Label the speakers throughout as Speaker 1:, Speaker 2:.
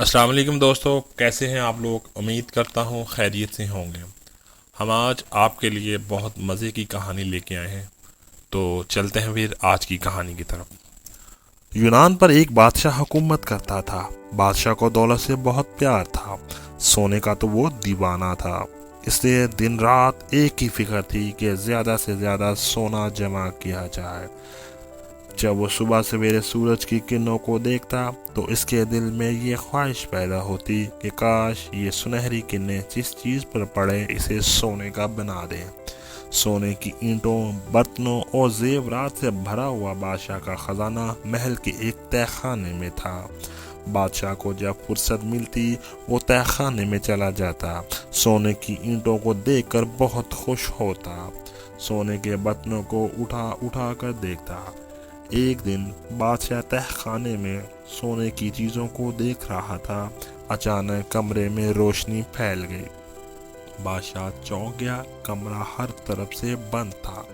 Speaker 1: अस्सलाम वालेकुम दोस्तों, कैसे हैं आप लोग। उम्मीद करता हूँ खैरियत से होंगे। हम आज आपके लिए बहुत मज़े की कहानी लेके आए हैं, तो चलते हैं फिर आज की कहानी की तरफ। यूनान पर एक बादशाह हुकूमत करता था। बादशाह को दौलत से बहुत प्यार था। सोने का तो वो दीवाना था। इसलिए दिन रात एक ही फिक्र थी कि ज़्यादा से ज़्यादा सोना जमा किया जाए। जब वो सुबह सवेरे सूरज की किरणों को देखता तो इसके दिल में ये ख्वाहिश पैदा होती कि काश ये सुनहरी किरणें जिस चीज़ पर पड़े इसे सोने का बना दें। सोने की ईंटों, बर्तनों और जेवरात से भरा हुआ बादशाह का खजाना महल के एक तहखाने में था। बादशाह को जब फुर्सत मिलती वो तहखाने में चला जाता। सोने की ईंटों को देखकर बहुत खुश होता। सोने के बर्तनों को उठा उठा कर देखता। एक दिन बादशाह तहखाने में सोने की चीज़ों को देख रहा था। अचानक कमरे में रोशनी फैल गई। बादशाह चौंक गया। कमरा हर तरफ से बंद था।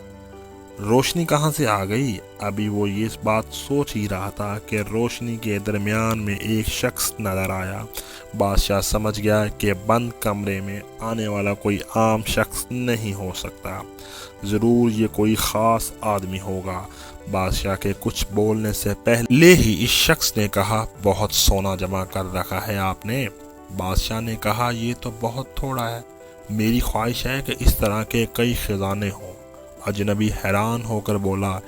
Speaker 1: रोशनी कहाँ से आ गई? अभी वो ये बात सोच ही रहा था कि रोशनी के दरमियान में एक शख्स नजर आया। बादशाह समझ गया कि बंद कमरे में आने वाला कोई आम शख्स नहीं हो सकता। ज़रूर ये कोई ख़ास आदमी होगा। बादशाह के कुछ बोलने से पहले ही इस शख्स ने कहा, बहुत सोना जमा कर रखा है आपने। बादशाह ने कहा, ये तो बहुत थोड़ा है। मेरी ख्वाहिश है कि इस तरह के कई खजाने हों। अजनबी हैरान होकर बोला,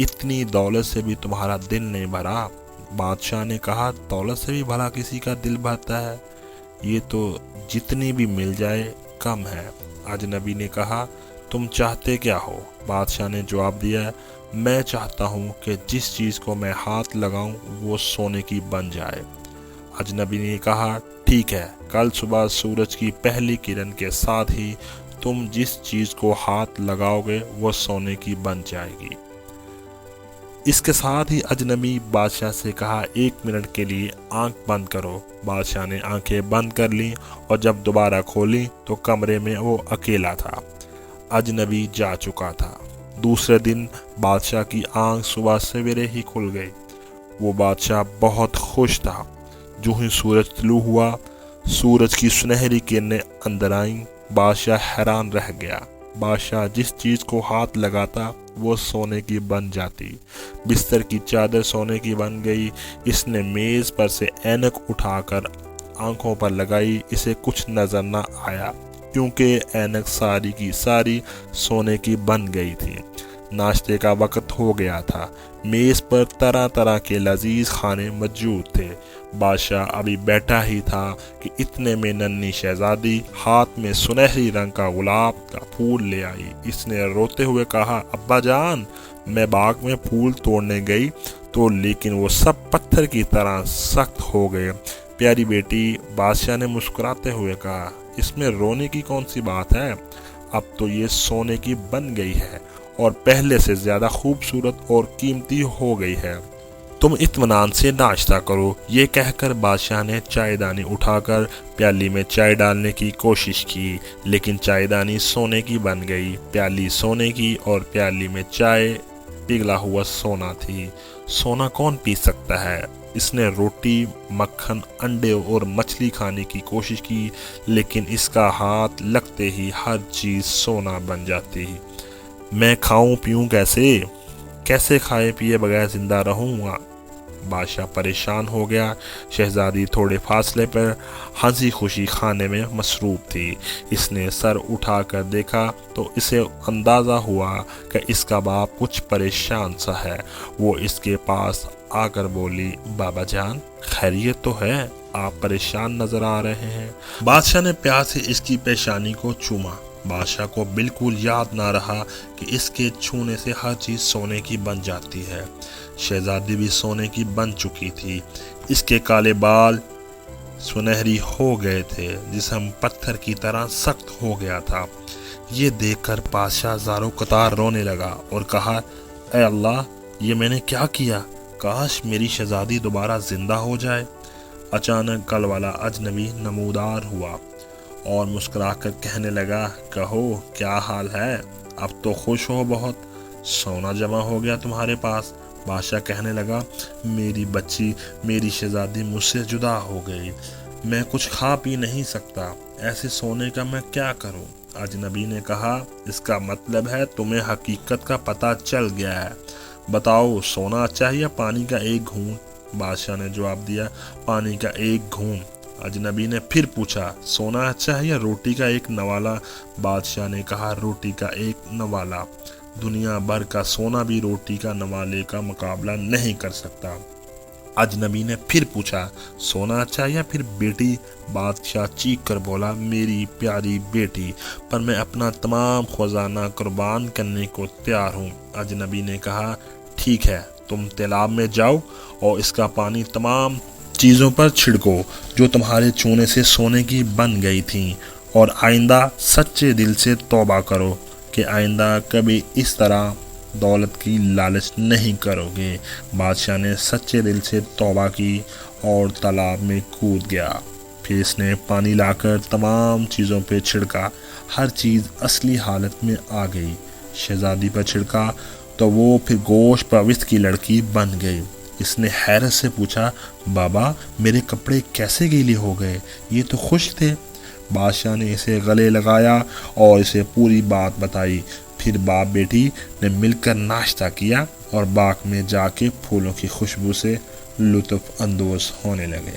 Speaker 1: इतनी दौलत से भी तुम्हारा दिल नहीं भरा? बादशाह ने कहा, दौलत से भी भला किसी का दिल भरता है? ये तो जितनी भी मिल जाए कम है। अजनबी ने कहा, तुम चाहते क्या हो? बादशाह ने जवाब दिया, मैं चाहता हूँ कि जिस चीज़ को मैं हाथ लगाऊं वो सोने की बन जाए। अजनबी ने कहा, ठीक है, कल सुबह सूरज की पहली किरण के साथ ही तुम जिस चीज़ को हाथ लगाओगे वो सोने की बन जाएगी। इसके साथ ही अजनबी बादशाह से कहा, 1 मिनट के लिए आंख बंद करो। बादशाह ने आंखें बंद कर लीं और जब दोबारा खोली तो कमरे में वो अकेला था। अजनबी जा चुका था। दूसरे दिन बादशाह की आंख सुबह सवेरे ही खुल गई। वो बादशाह बहुत खुश था। जो ही सूरज तुलू हुआ, सूरज की सुनहरी किरणें अंदर आईं। बादशाह हैरान रह गया। बादशाह जिस चीज़ को हाथ लगाता वो सोने की बन जाती। बिस्तर की चादर सोने की बन गई। इसने मेज़ पर से ऐनक उठाकर आंखों पर लगाई। इसे कुछ नजर न आया क्योंकि ऐनक सारी की सारी सोने की बन गई थी। नाश्ते का वक्त हो गया था। मेज़ पर तरह तरह के लजीज खाने मौजूद थे। बादशाह अभी बैठा ही था कि इतने में नन्ही शहजादी हाथ में सुनहरी रंग का गुलाब का फूल ले आई। इसने रोते हुए कहा, अब्बा जान, मैं बाग में फूल तोड़ने गई तो लेकिन वो सब पत्थर की तरह सख्त हो गए। प्यारी बेटी, बादशाह ने मुस्कुराते हुए कहा, इसमें रोने की कौन सी बात है? अब तो ये सोने की बन गई है और पहले से ज्यादा खूबसूरत और कीमती हो गई है। तुम इत्मीनान से नाश्ता करो। ये कहकर बादशाह ने चायदानी उठाकर प्याली में चाय डालने की कोशिश की, लेकिन चायदानी सोने की बन गई। प्याली सोने की और प्याली में चाय पिघला हुआ सोना थी। सोना कौन पी सकता है? इसने रोटी, मक्खन, अंडे और मछली खाने की कोशिश की, लेकिन इसका हाथ लगते ही हर चीज़ सोना बन जाती। मैं खाऊं पीऊं कैसे? कैसे खाए पिए बगैर जिंदा रहूंगा? बादशाह परेशान हो गया। शहजादी थोड़े फासले पर हंसी खुशी खाने में मसरूफ थी। इसने सर उठाकर देखा तो इसे अंदाज़ा हुआ कि इसका बाप कुछ परेशान सा है। वो इसके पास आकर बोली, बाबा जान, खैरियत तो है? आप परेशान नजर आ रहे हैं। बादशाह ने प्यार से इसकी पेशानी को चूमा। बादशाह को बिल्कुल याद ना रहा कि इसके छूने से हर चीज़ सोने की बन जाती है। शहजादी भी सोने की बन चुकी थी। इसके काले बाल सुनहरी हो गए थे। जिस्म पत्थर की तरह सख्त हो गया था। ये देखकर बादशाह ज़ारो कतार रोने लगा और कहा, ऐ अल्लाह, ये मैंने क्या किया? काश मेरी शहजादी दोबारा जिंदा हो जाए। अचानक कल वाला अजनबी नमूदार हुआ और मुस्कुराकर कहने लगा, कहो क्या हाल है? अब तो खुश हो बहुत, सोना जमा हो गया तुम्हारे पास। بادشاہ کہنے لگا میری بچی میری شہزادی مجھ سے جدا ہو گئی، میں کچھ کھا پی نہیں سکتا، ایسے سونے کا میں کیا کروں؟ اجنبی نے کہا اس کا مطلب ہے تمہیں حقیقت کا پتہ چل گیا ہے، بتاؤ سونا اچھا ہے یا پانی کا ایک گھونٹ؟ بادشاہ نے جواب دیا پانی کا ایک گھونٹ۔ اجنبی نے پھر پوچھا سونا اچھا ہے یا روٹی کا ایک نوالہ؟ بادشاہ نے کہا روٹی کا ایک نوالہ، دنیا بھر کا سونا بھی روٹی کا نوالے کا مقابلہ نہیں کر سکتا۔ اجنبی نے پھر پوچھا سونا اچھا یا پھر بیٹی؟ بادشاہ چیخ کر بولا میری پیاری بیٹی، پر میں اپنا تمام خزانہ قربان کرنے کو تیار ہوں۔ اجنبی نے کہا ٹھیک ہے، تم تالاب میں جاؤ اور اس کا پانی تمام چیزوں پر چھڑکو جو تمہارے چونے سے سونے کی بن گئی تھیں، اور آئندہ سچے دل سے توبہ کرو کہ آئندہ کبھی اس طرح دولت کی لالچ نہیں کرو گے۔ بادشاہ نے سچے دل سے توبہ کی اور تالاب میں کود گیا۔ پھر اس نے پانی لا کر تمام چیزوں پہ چھڑکا، ہر چیز اصلی حالت میں آ گئی۔ شہزادی پر چھڑکا تو وہ پھر گوشت پروست کی لڑکی بن گئی۔ اس نے حیرت سے پوچھا بابا میرے کپڑے کیسے گیلے ہو گئے؟ یہ تو خشک تھے۔ بادشاہ نے اسے گلے لگایا اور اسے پوری بات بتائی۔ پھر باپ بیٹی نے مل کر ناشتہ کیا اور باغ میں جا کے پھولوں کی خوشبو سے لطف اندوز ہونے لگے۔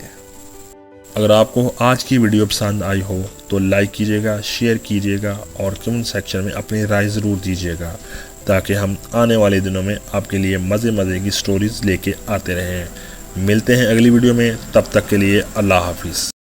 Speaker 1: اگر آپ کو آج کی ویڈیو پسند آئی ہو تو لائک کیجیے گا، شیئر کیجیے گا اور کمنٹ سیکشن میں اپنی رائے ضرور دیجیے گا، تاکہ ہم آنے والے دنوں میں آپ کے لیے مزے کی سٹوریز لے کے آتے رہیں۔ ملتے ہیں اگلی ویڈیو میں، تب تک کے لیے اللہ حافظ۔